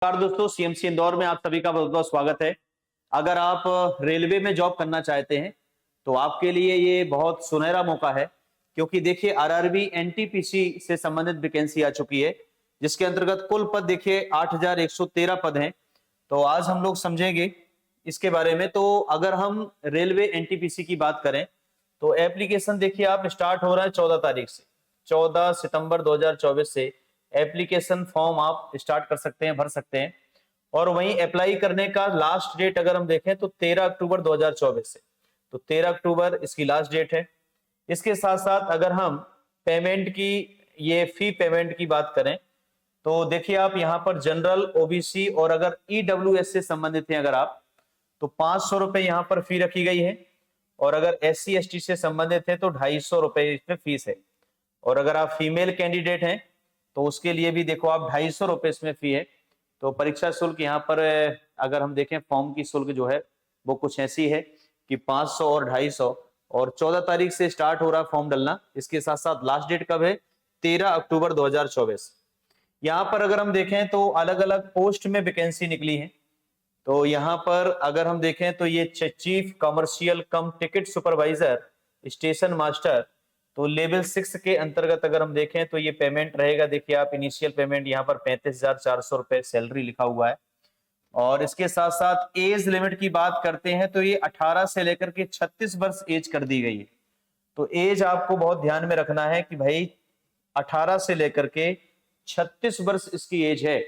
नमस्कार दोस्तों, सीएमसी इंदौर में आप सभी का बहुत बहुत स्वागत है। अगर आप रेलवे में जॉब करना चाहते हैं तो आपके लिए ये बहुत सुनहरा मौका है, क्योंकि देखिए आरआरबी एनटीपीसी से संबंधित वैकेंसी आ चुकी है, जिसके अंतर्गत कुल पद देखिए 8113 पद हैं। तो आज हम लोग समझेंगे इसके बारे में। तो अगर हम रेलवे एनटीपीसी की बात करें तो एप्लीकेशन देखिए आप स्टार्ट हो रहा है 14 तारीख से, 14 सितंबर 2024 से एप्लीकेशन फॉर्म आप स्टार्ट कर सकते हैं, भर सकते हैं। और वहीं अप्लाई करने का लास्ट डेट अगर हम देखें तो 13 अक्टूबर 2024 से, तो 13 अक्टूबर इसकी लास्ट डेट है। इसके साथ साथ अगर हम पेमेंट की, ये फी पेमेंट की बात करें तो देखिए आप यहाँ पर जनरल, ओबीसी और अगर ईडब्ल्यूएस से संबंधित हैं अगर आप, तो 500 रुपए यहाँ पर फी रखी गई है। और अगर एससी एसटी से संबंधित है तो 250 रुपए इसमें फीस है। और अगर आप फीमेल कैंडिडेट हैं तो उसके लिए भी देखो आप 250 रुपए इसमें फी है। तो परीक्षा शुल्क यहाँ पर अगर हम देखें फॉर्म की शुल्क जो है वो कुछ ऐसी है कि 500 और 250, और 14 तारीख से स्टार्ट हो रहा है फॉर्म डालना। इसके साथ साथ लास्ट डेट कब है? 13 अक्टूबर 2024। यहाँ पर अगर हम देखें तो अलग अलग पोस्ट में वैकेंसी निकली है। तो यहाँ पर अगर हम देखें तो ये चीफ कमर्शियल कम टिकट सुपरवाइजर, स्टेशन मास्टर, तो लेवल 6 के अंतर्गत अगर हम देखें तो ये पेमेंट रहेगा। देखिए आप इनिशियल पेमेंट यहाँ पर 35,400 रुपए सैलरी लिखा हुआ है। और इसके साथ साथ एज लिमिट की बात करते हैं तो ये 18 से लेकर के 36 वर्ष एज कर दी गई है। तो एज आपको बहुत ध्यान में रखना है कि भाई 18 से लेकर के 36 वर्ष इसकी एज है,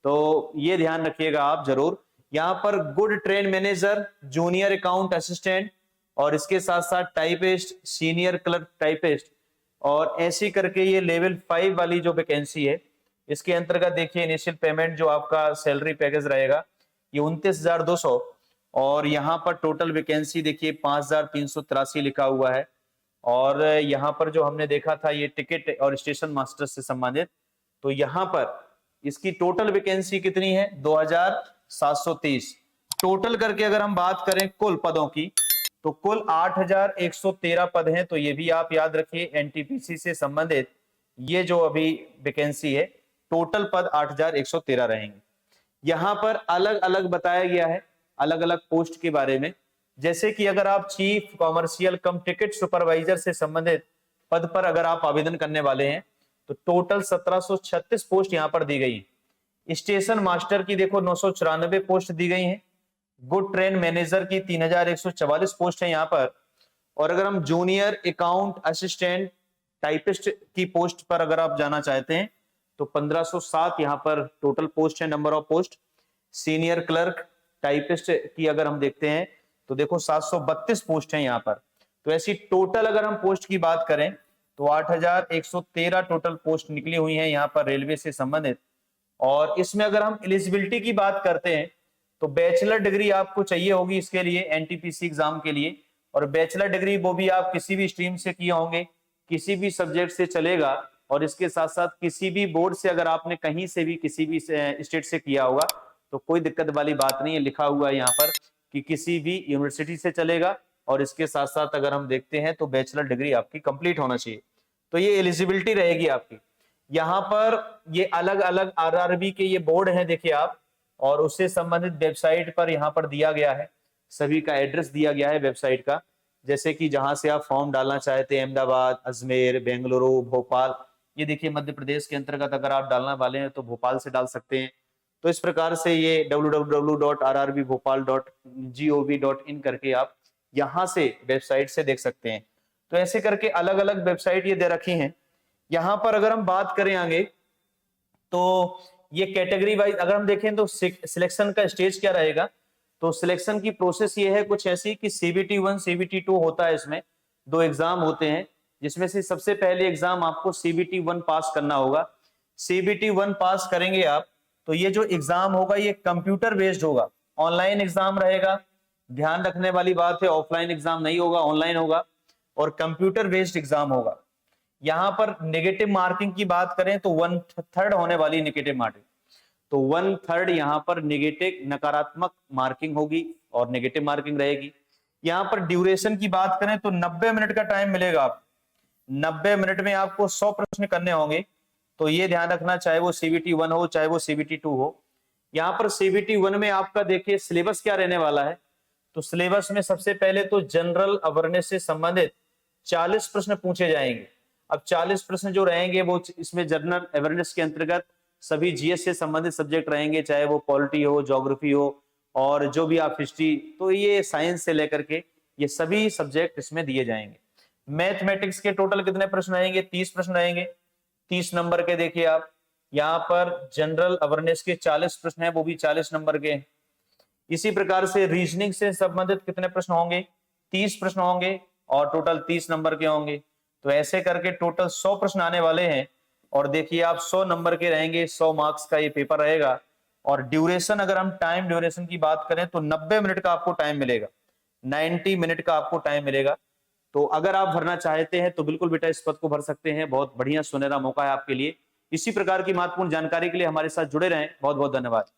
तो ये ध्यान रखिएगा आप जरूर। यहाँ पर good train manager, junior account assistant, और इसके साथ साथ टाइपिस्ट, सीनियर क्लर्क टाइपिस्ट, और ऐसी करके ये लेवल 5 वाली जो वैकेंसी है इसके अंतर्गत देखिए इनिशियल पेमेंट जो आपका सैलरी पैकेज रहेगा ये 29,200। और यहाँ पर टोटल वैकेंसी देखिए 5,383 लिखा हुआ है। और यहाँ पर जो हमने देखा था ये टिकट और स्टेशन मास्टर से संबंधित, तो यहाँ पर इसकी टोटल वैकेंसी कितनी है? 2,730। टोटल करके अगर हम बात करें कुल पदों की तो कुल 8,113 पद हैं। तो ये भी आप याद रखिए, एनटीपीसी से संबंधित ये जो अभी वैकेंसी है टोटल पद 8,113 रहेंगे। यहां पर अलग अलग बताया गया है अलग अलग पोस्ट के बारे में। जैसे कि अगर आप चीफ कॉमर्शियल कम टिकट सुपरवाइजर से संबंधित पद पर अगर आप आवेदन करने वाले हैं तो टोटल 1736 पोस्ट यहां पर दी गई है। स्टेशन मास्टर की देखो 994 पोस्ट दी गई हैं। गुड ट्रेन मैनेजर की 3,144 पोस्ट है यहाँ पर। और अगर हम जूनियर अकाउंट असिस्टेंट टाइपिस्ट की पोस्ट पर अगर आप जाना चाहते हैं तो 1507 यहाँ पर टोटल पोस्ट है, number of post. Senior clerk typist की अगर हम देखते हैं तो देखो 732 पोस्ट है यहाँ पर। तो ऐसी टोटल अगर हम पोस्ट की बात करें तो 8,113 टोटल पोस्ट निकली हुई है यहाँ पर रेलवे से संबंधित। और इसमें अगर हम एलिजिबिलिटी की बात करते हैं तो बैचलर डिग्री आपको चाहिए होगी इसके लिए, एनटीपीसी एग्जाम के लिए। और बैचलर डिग्री वो भी आप किसी भी स्ट्रीम से किए होंगे, किसी भी सब्जेक्ट से चलेगा। और इसके साथ साथ किसी भी बोर्ड से अगर आपने कहीं से भी किसी भी स्टेट से किया होगा तो कोई दिक्कत वाली बात नहीं है। लिखा हुआ है यहाँ पर कि किसी भी यूनिवर्सिटी से चलेगा। और इसके साथ साथ अगर हम देखते हैं तो बैचलर डिग्री आपकी कंप्लीट होना चाहिए। तो ये एलिजिबिलिटी रहेगी आपकी। यहाँ पर ये अलग अलग आरआरबी के ये बोर्ड हैं देखिए आप, और उससे संबंधित वेबसाइट पर यहाँ पर दिया गया है, सभी का एड्रेस दिया गया है वेबसाइट का। जैसे कि जहां से आप फॉर्म डालना चाहते हैं, अहमदाबाद, अजमेर, बेंगलुरु, भोपाल, ये देखिए मध्य प्रदेश के अंतर्गत अगर आप डालना वाले हैं तो भोपाल से डाल सकते हैं। तो इस प्रकार से ये www.rrbhopal.gov.in करके आप यहाँ से वेबसाइट से देख सकते हैं। तो ऐसे करके अलग अलग वेबसाइट ये दे रखी हैं। यहाँ पर अगर हम बात करें आगे तो ये कैटेगरी वाइज अगर हम देखें तो सिलेक्शन का स्टेज क्या रहेगा, तो सिलेक्शन की प्रोसेस ये है कुछ ऐसी कि CBT 1 CBT 2 होता है। इसमें 2 एग्जाम होते हैं, जिसमें से सबसे पहले एग्जाम आपको CBT 1 पास करना होगा। CBT 1 पास करेंगे आप तो ये जो एग्जाम होगा ये कंप्यूटर बेस्ड होगा, ऑनलाइन एग्जाम रहेगा। ध्यान रखने वाली बात है, ऑफलाइन एग्जाम नहीं होगा, ऑनलाइन होगा और कंप्यूटर बेस्ड एग्जाम होगा। यहाँ पर नेगेटिव मार्किंग की बात करें तो 1/3 होने वाली नेगेटिव मार्किंग, तो 1/3 यहाँ पर नेगेटिव नकारात्मक मार्किंग होगी और नेगेटिव मार्किंग रहेगी। यहाँ पर ड्यूरेशन की बात करें तो 90 मिनट का टाइम मिलेगा आप। 90 मिनट में आपको 100 प्रश्न करने होंगे। तो ये ध्यान रखना, चाहे वो CBT 1 हो चाहे वो CBT 2 हो। यहाँ पर CBT 1 में आपका देखिए सिलेबस क्या रहने वाला है। तो सिलेबस में सबसे पहले तो जनरल अवेयरनेस से संबंधित 40 प्रश्न पूछे जाएंगे। अब 40 प्रश्न जो रहेंगे वो इसमें जनरल अवेयरनेस के अंतर्गत सभी GS से संबंधित सब्जेक्ट रहेंगे, चाहे वो पॉलिटी हो, ज्योग्राफी हो, और जो भी आप हिस्ट्री, तो ये साइंस से लेकर के ये सभी सब्जेक्ट इसमें दिए जाएंगे। मैथमेटिक्स के टोटल कितने प्रश्न आएंगे? 30 प्रश्न आएंगे, 30 नंबर के। देखिए आप यहाँ पर जनरल अवेयरनेस के 40 प्रश्न हैं, वो भी 40 नंबर के। इसी प्रकार से रीजनिंग से संबंधित कितने प्रश्न होंगे? 30 प्रश्न होंगे और टोटल 30 नंबर के होंगे। तो ऐसे करके टोटल 100 प्रश्न आने वाले हैं। और देखिए आप 100 नंबर के रहेंगे, 100 मार्क्स का ये पेपर रहेगा। और ड्यूरेशन, अगर हम टाइम ड्यूरेशन की बात करें तो 90 मिनट का आपको टाइम मिलेगा, 90 मिनट का आपको टाइम मिलेगा। तो अगर आप भरना चाहते हैं तो बिल्कुल बेटा इस पद को भर सकते हैं, बहुत बढ़िया सुनहरा मौका है आपके लिए। इसी प्रकार की महत्वपूर्ण जानकारी के लिए हमारे साथ जुड़े रहें। बहुत बहुत धन्यवाद।